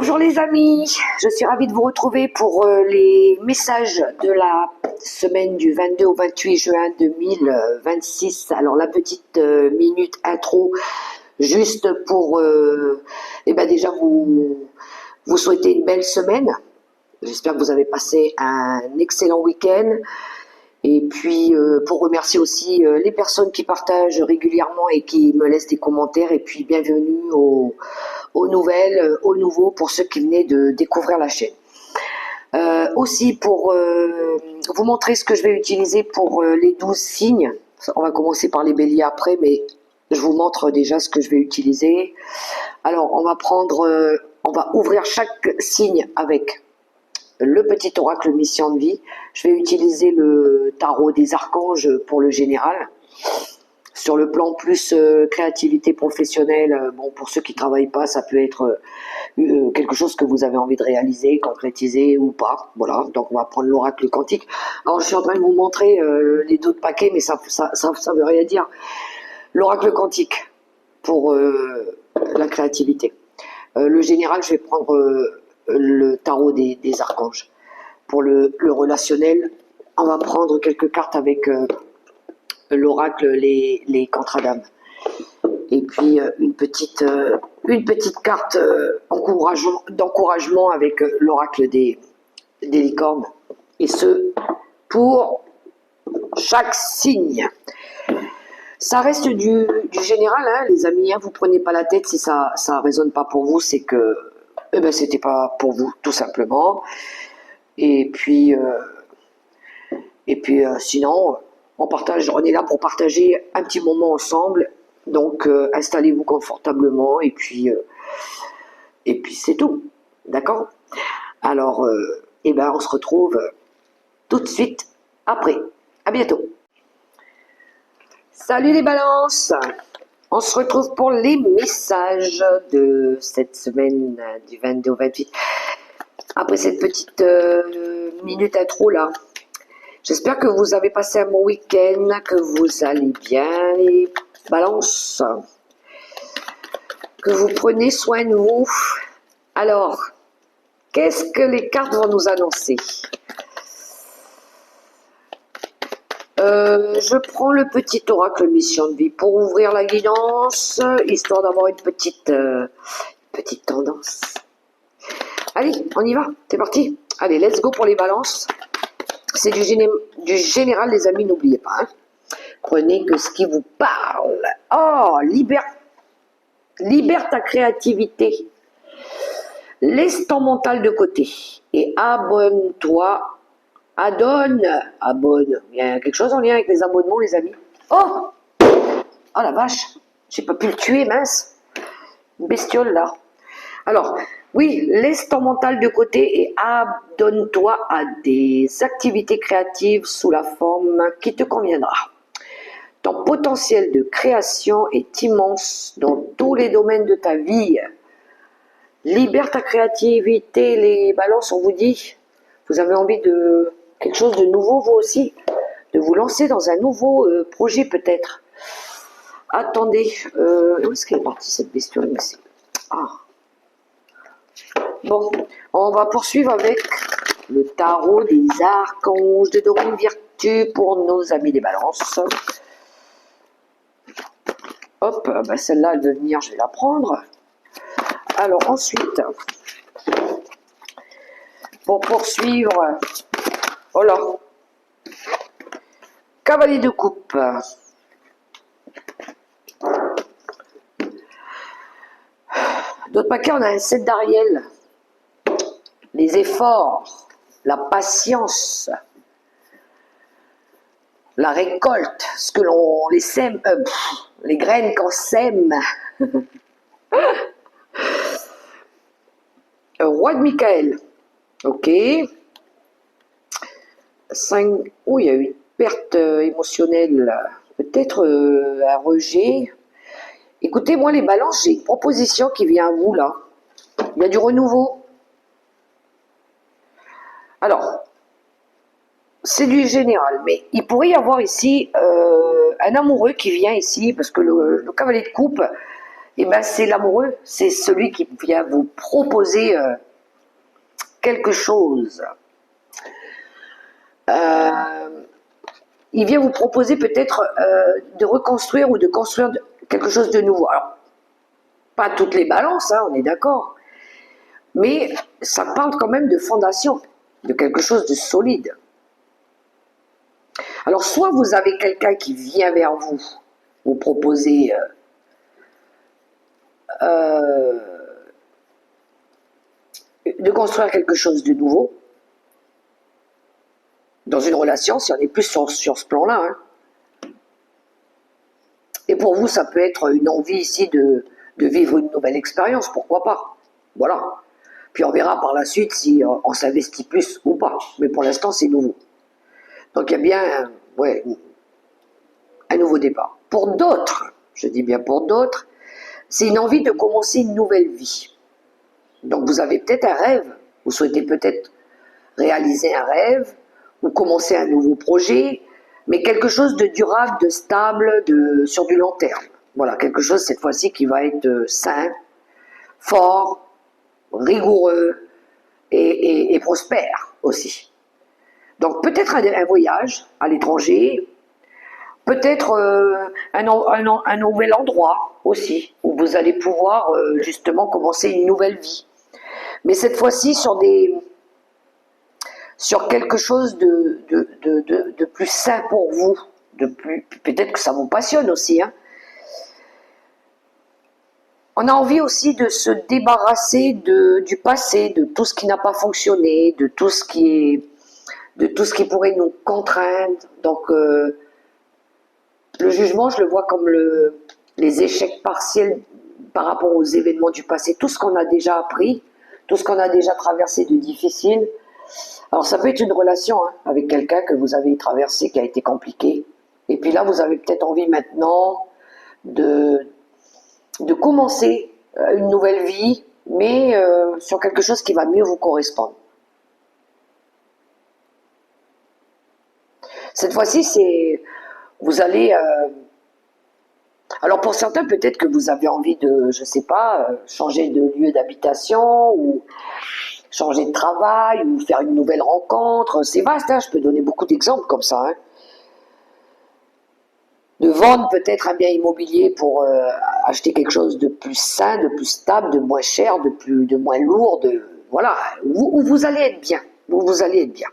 Bonjour les amis, je suis ravie de vous retrouver pour les messages de la semaine du 22 au 28 juin 2026. Alors la petite minute intro, juste pour déjà vous souhaiter une belle semaine. J'espère que vous avez passé un excellent week-end. Et puis pour remercier aussi les personnes qui partagent régulièrement et qui me laissent des commentaires. Et puis bienvenue aux nouvelles, aux nouveaux pour ceux qui venaient de découvrir la chaîne. Aussi pour vous montrer ce que je vais utiliser pour les 12 signes. On va commencer par les béliers après, mais je vous montre déjà ce que je vais utiliser. Alors on va ouvrir chaque signe avec le petit oracle mission de vie. Je vais utiliser le tarot des archanges pour le général. Sur le plan plus créativité professionnelle, bon, pour ceux qui ne travaillent pas, ça peut être quelque chose que vous avez envie de réaliser, concrétiser ou pas. Voilà, donc on va prendre l'oracle quantique. Alors je suis en train de vous montrer les d'autres paquets, mais ça veut rien dire. L'oracle quantique pour la créativité. Le général, je vais prendre le tarot des archanges. Pour le relationnel, on va prendre quelques cartes avec l'oracle, les contradams. Et puis une petite carte d'encouragement avec l'oracle des licornes. Et ce, pour chaque signe. Ça reste du général, hein, les amis, hein, vous prenez pas la tête si ça résonne pas pour vous, c'est que c'était pas pour vous, tout simplement. Et puis sinon, on est là pour partager un petit moment ensemble. Donc installez-vous confortablement et puis c'est tout, d'accord? Alors on se retrouve tout de suite après. À bientôt. Salut les balances, on se retrouve pour les messages de cette semaine du 22 au 28. Après cette petite minute intro là, j'espère que vous avez passé un bon week-end, que vous allez bien les balances, que vous prenez soin de vous. Alors, qu'est-ce que les cartes vont nous annoncer? Je prends le petit oracle mission de vie pour ouvrir la guidance, histoire d'avoir une petite tendance. Allez, on y va, c'est parti. Allez, let's go pour les balances. C'est du général, les amis, n'oubliez pas. Hein. Prenez que ce qui vous parle. Oh, libère ta créativité. Laisse ton mental de côté et abonne-toi. Abonne. Il y a quelque chose en lien avec les abonnements, les amis. Oh la vache, j'ai pas pu le tuer, mince. Une bestiole là. Alors, oui, laisse ton mental de côté et adonne-toi à des activités créatives sous la forme qui te conviendra. Ton potentiel de création est immense dans tous les domaines de ta vie. Libère ta créativité, les balances, on vous dit. Vous avez envie de quelque chose de nouveau, vous aussi, de vous lancer dans un nouveau projet peut-être. Attendez, où est-ce qu'elle est partie cette bestiole? Bon, on va poursuivre avec le tarot des archanges de Dorine Virtue pour nos amis des balances. Hop, celle-là, elle veut venir, je vais la prendre. Alors ensuite, pour poursuivre, oh là, cavalier de coupe. D'autres paquets, on a un 7 d'Ariel. Les efforts, la patience, la récolte, ce que l'on les sème, les graines qu'on sème. Roi de Michael, ok. 5, il y a eu une perte émotionnelle, peut-être un rejet. Écoutez, moi les balances, j'ai une proposition qui vient à vous là. Il y a du renouveau. Alors, c'est du général, mais il pourrait y avoir ici un amoureux qui vient ici, parce que le cavalier de coupe, Et ben c'est l'amoureux, c'est celui qui vient vous proposer quelque chose. Il vient vous proposer peut-être de reconstruire ou de construire quelque chose de nouveau. Alors, pas toutes les balances, hein, on est d'accord, mais ça parle quand même de fondation, de quelque chose de solide. Alors, soit vous avez quelqu'un qui vient vers vous, vous proposer de construire quelque chose de nouveau, dans une relation, si on est plus sur ce plan-là. Hein. Et pour vous, ça peut être une envie ici de vivre une nouvelle expérience, pourquoi pas. Voilà. Puis on verra par la suite si on s'investit plus ou pas. Mais pour l'instant, c'est nouveau. Donc il y a bien un nouveau départ. Pour d'autres, je dis bien pour d'autres, c'est une envie de commencer une nouvelle vie. Donc vous avez peut-être un rêve, vous souhaitez peut-être réaliser un rêve, ou commencer un nouveau projet, mais quelque chose de durable, de stable, sur du long terme. Voilà, quelque chose cette fois-ci qui va être sain, fort, rigoureux et prospère aussi. Donc peut-être un voyage à l'étranger, peut-être un nouvel endroit aussi, où vous allez pouvoir justement commencer une nouvelle vie. Mais cette fois-ci sur quelque chose de plus sain pour vous, peut-être que ça vous passionne aussi. Hein. On a envie aussi de se débarrasser du passé, de tout ce qui n'a pas fonctionné, de tout ce qui pourrait nous contraindre. Donc le jugement, je le vois comme les échecs partiels par rapport aux événements du passé, tout ce qu'on a déjà appris, tout ce qu'on a déjà traversé de difficile. Alors ça peut être une relation hein, avec quelqu'un que vous avez traversé, qui a été compliqué. Et puis là, vous avez peut-être envie maintenant de commencer une nouvelle vie, mais sur quelque chose qui va mieux vous correspondre. Cette fois-ci, vous allez... alors pour certains, peut-être que vous avez envie de, je sais pas, changer de lieu d'habitation ou changer de travail ou faire une nouvelle rencontre. C'est vaste, hein, je peux donner beaucoup d'exemples comme ça. Hein. De vendre peut-être un bien immobilier pour acheter quelque chose de plus sain, de plus stable, de moins cher, de moins lourd, voilà, où vous allez être bien, où vous allez être bien.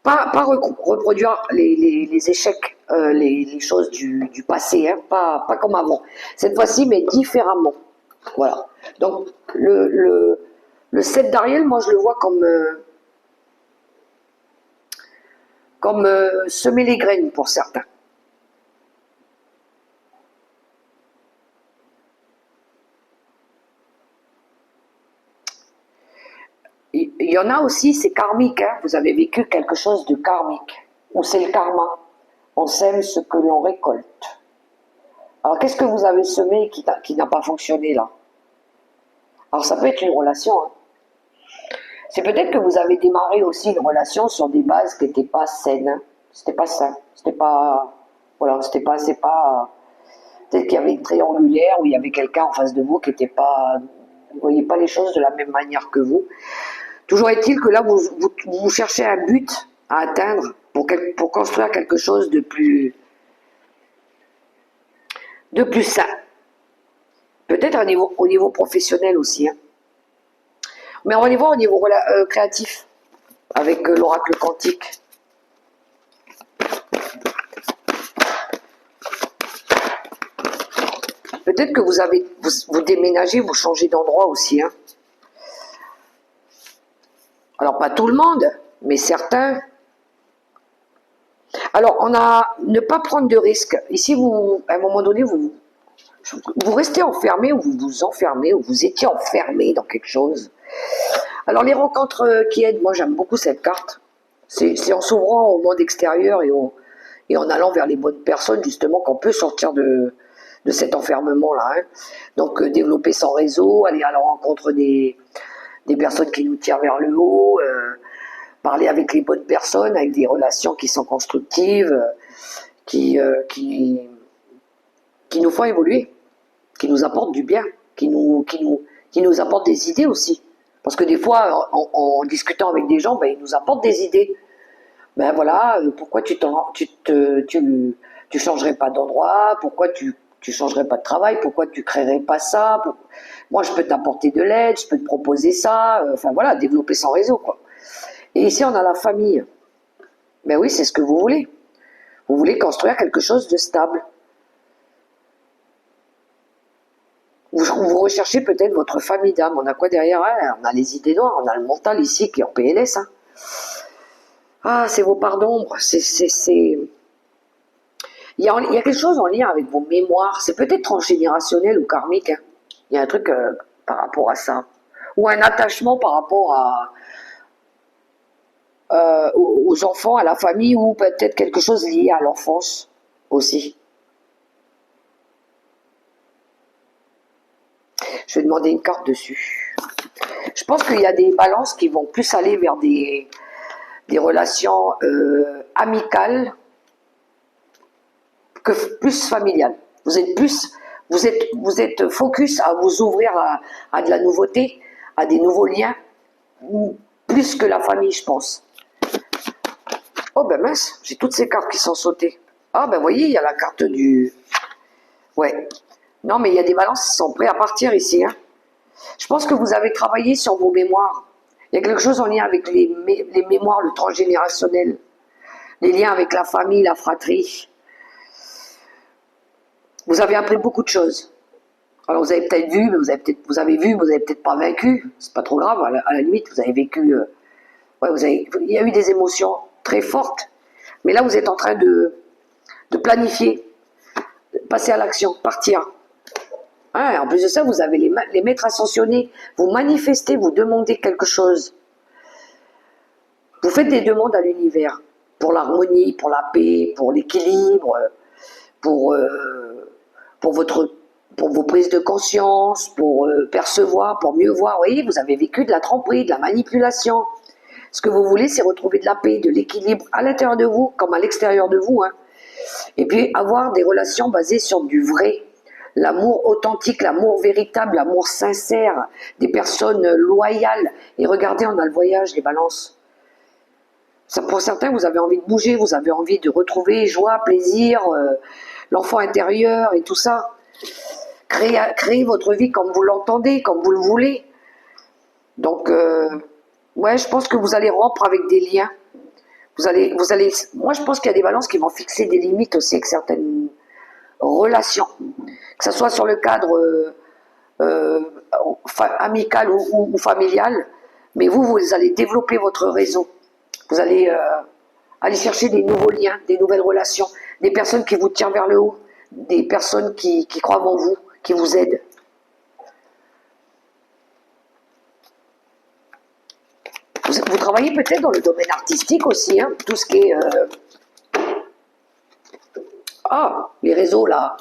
Pas reproduire les échecs, les choses du passé, hein, pas comme avant. Cette fois-ci, mais différemment. Voilà. Donc, le 7 d'Ariel, moi, je le vois comme semer les graines pour certains. Il y en a aussi, c'est karmique, hein, vous avez vécu quelque chose de karmique, ou c'est le karma. On sème ce que l'on récolte. Alors qu'est-ce que vous avez semé qui n'a pas fonctionné là? Alors ça peut être une relation. Hein. C'est peut-être que vous avez démarré aussi une relation sur des bases qui n'étaient pas saines. Hein. C'était pas sain. C'était pas... Voilà, c'est pas... Peut-être qu'il y avait une triangulaire où il y avait quelqu'un en face de vous qui n'était pas... Vous ne voyez pas les choses de la même manière que vous. Toujours est-il que là, vous cherchez un but à atteindre pour construire quelque chose de plus sain. Peut-être au niveau professionnel aussi. Hein. Mais on va aller voir au niveau créatif, avec l'oracle quantique. Peut-être que vous déménagez, vous changez d'endroit aussi. Hein. Alors pas tout le monde, mais certains. Alors on a ne pas prendre de risques. Ici, à un moment donné, vous restez enfermé ou vous vous enfermez ou vous étiez enfermé dans quelque chose. Alors les rencontres qui aident, moi j'aime beaucoup cette carte. C'est en s'ouvrant au monde extérieur et en allant vers les bonnes personnes justement qu'on peut sortir de cet enfermement-là. Hein. Donc développer son réseau, aller à la rencontre des personnes qui nous tirent vers le haut, parler avec les bonnes personnes, avec des relations qui sont constructives, qui qui nous font évoluer, qui nous apportent du bien, qui nous apportent des idées aussi. Parce que des fois, en discutant avec des gens, ben, ils nous apportent des idées. Ben voilà, pourquoi tu changerais pas d'endroit, pourquoi tu changerais pas de travail, pourquoi tu créerais pas ça, moi je peux t'apporter de l'aide, je peux te proposer ça, enfin voilà, développer son réseau quoi. Et ici on a la famille. Ben oui, c'est ce que vous voulez. Vous voulez construire quelque chose de stable. Vous recherchez peut-être votre famille d'âme. On a quoi derrière? On a les idées noires, on a le mental ici qui est en PLS. Hein. Ah, c'est vos parts d'ombre. Il y a quelque chose en lien avec vos mémoires. C'est peut-être transgénérationnel ou karmique. Hein. Il y a un truc par rapport à ça. Ou un attachement par rapport aux enfants, à la famille, ou peut-être quelque chose lié à l'enfance aussi. Je vais demander une carte dessus. Je pense qu'il y a des balances qui vont plus aller vers des relations amicales que plus familiales. Vous êtes focus à vous ouvrir à de la nouveauté, à des nouveaux liens, plus que la famille, je pense. Oh ben mince, j'ai toutes ces cartes qui sont sautées. Ah ben voyez, il y a la carte du... Ouais. Non mais il y a des balances qui sont prêts à partir ici. Hein. Je pense que vous avez travaillé sur vos mémoires. Il y a quelque chose en lien avec les mémoires, le transgénérationnel. Les liens avec la famille, la fratrie. Vous avez appris beaucoup de choses. Alors vous avez peut-être vu, mais vous avez peut-être pas vaincu. C'est pas trop grave. À la limite, vous avez vécu. Ouais, il y a eu des émotions très fortes. Mais là, vous êtes en train de planifier, de passer à l'action, partir. Hein, en plus de ça, vous avez les maîtres ascensionnés. Vous manifestez, vous demandez quelque chose. Vous faites des demandes à l'univers pour l'harmonie, pour la paix, pour l'équilibre, pour vos prises de conscience, pour percevoir, pour mieux voir. Vous voyez, vous avez vécu de la tromperie, de la manipulation. Ce que vous voulez, c'est retrouver de la paix, de l'équilibre à l'intérieur de vous, comme à l'extérieur de vous. Hein. Et puis avoir des relations basées sur du vrai. L'amour authentique, l'amour véritable, l'amour sincère, des personnes loyales. Et regardez, on a le voyage, les balances. Ça, pour certains, vous avez envie de bouger, vous avez envie de retrouver joie, plaisir, l'enfant intérieur et tout ça. Créez votre vie comme vous l'entendez, comme vous le voulez. Donc, ouais, je pense que vous allez rompre avec des liens. Moi, je pense qu'il y a des balances qui vont fixer des limites aussi avec certaines relations. Que ce soit sur le cadre amical ou familial. Mais vous allez développer votre réseau. Vous allez aller chercher des nouveaux liens, des nouvelles relations, des personnes qui vous tirent vers le haut, des personnes qui croient en vous, qui vous aident. Vous travaillez peut-être dans le domaine artistique aussi, hein, tout ce qui est... les réseaux là.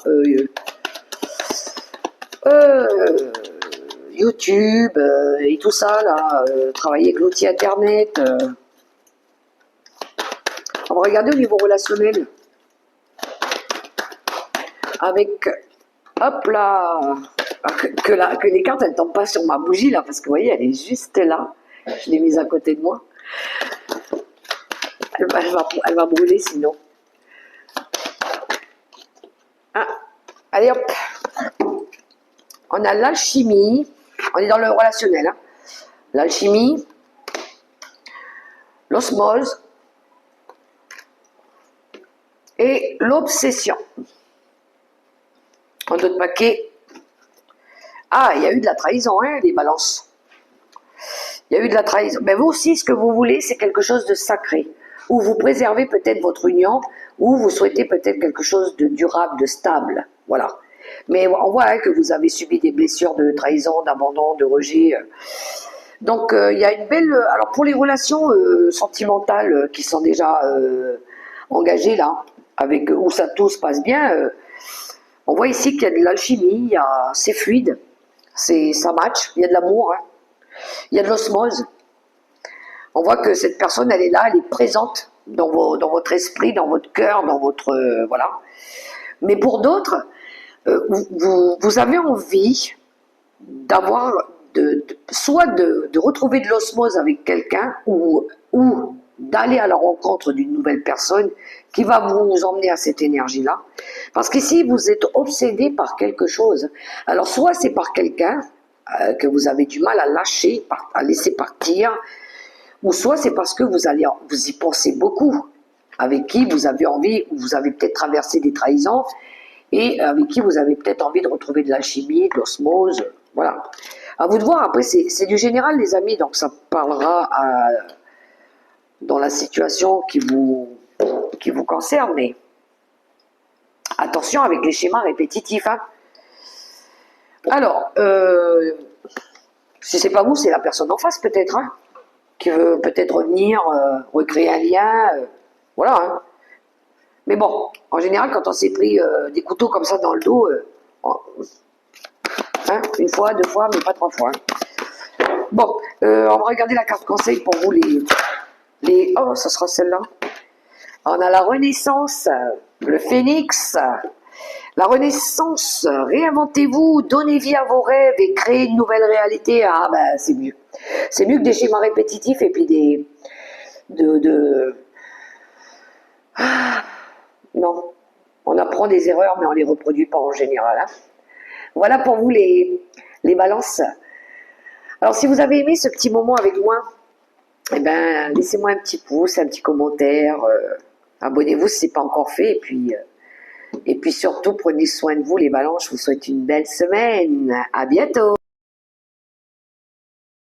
YouTube et tout ça là. Travailler avec l'outil internet. On va regarder au niveau relationnel. Avec... Hop là, que les cartes elles tombent pas sur ma bougie là, parce que vous voyez, elle est juste là. Je l'ai mise à côté de moi. Elle va brûler sinon. Ah, allez hop. On a l'alchimie. On est dans le relationnel. Hein. L'alchimie. L'osmose. Et l'obsession. En d'autres paquets. Ah, il y a eu de la trahison, hein, les balances. Il y a eu de la trahison. Mais vous aussi, ce que vous voulez, c'est quelque chose de sacré. Ou vous préservez peut-être votre union, ou vous souhaitez peut-être quelque chose de durable, de stable. Voilà. Mais on voit hein, que vous avez subi des blessures de trahison, d'abandon, de rejet. Donc, il y a une belle... Alors, pour les relations sentimentales qui sont déjà engagées, là, avec où tout se passe bien, on voit ici qu'il y a de l'alchimie, c'est fluide, ça match, il y a de l'amour, hein. Il y a de l'osmose. On voit que cette personne, elle est là, elle est présente dans votre esprit, dans votre cœur, dans votre... voilà. Mais pour d'autres, vous avez envie d'avoir, soit de retrouver de l'osmose avec quelqu'un ou d'aller à la rencontre d'une nouvelle personne qui va vous emmener à cette énergie-là. Parce qu'ici, vous êtes obsédé par quelque chose. Alors, soit c'est par quelqu'un que vous avez du mal à lâcher, à laisser partir, ou soit c'est parce que vous y pensez beaucoup, avec qui vous avez envie, ou vous avez peut-être traversé des trahisons, et avec qui vous avez peut-être envie de retrouver de l'alchimie, de l'osmose, voilà. À vous de voir, après c'est du général les amis, donc ça parlera dans la situation qui vous concerne, mais attention avec les schémas répétitifs. Hein. Alors, si c'est pas vous, c'est la personne en face peut-être, hein, qui veut peut-être revenir, recréer un lien, voilà. Hein. Mais bon, en général, quand on s'est pris des couteaux comme ça dans le dos, hein, une fois, deux fois, mais pas trois fois. Hein. Bon, on va regarder la carte conseil pour vous oh, ça sera celle-là. On a la Renaissance, le Phénix. La Renaissance, réinventez-vous, donnez vie à vos rêves et créez une nouvelle réalité. Ah ben, c'est mieux. C'est mieux que des schémas répétitifs et puis Ah, non, on apprend des erreurs, mais on les reproduit pas en général. Hein. Voilà pour vous les balances. Alors, si vous avez aimé ce petit moment avec moi, eh ben, laissez-moi un petit pouce, un petit commentaire. Abonnez-vous si ce n'est pas encore fait. Et puis surtout, prenez soin de vous, les balances. Je vous souhaite une belle semaine. À bientôt.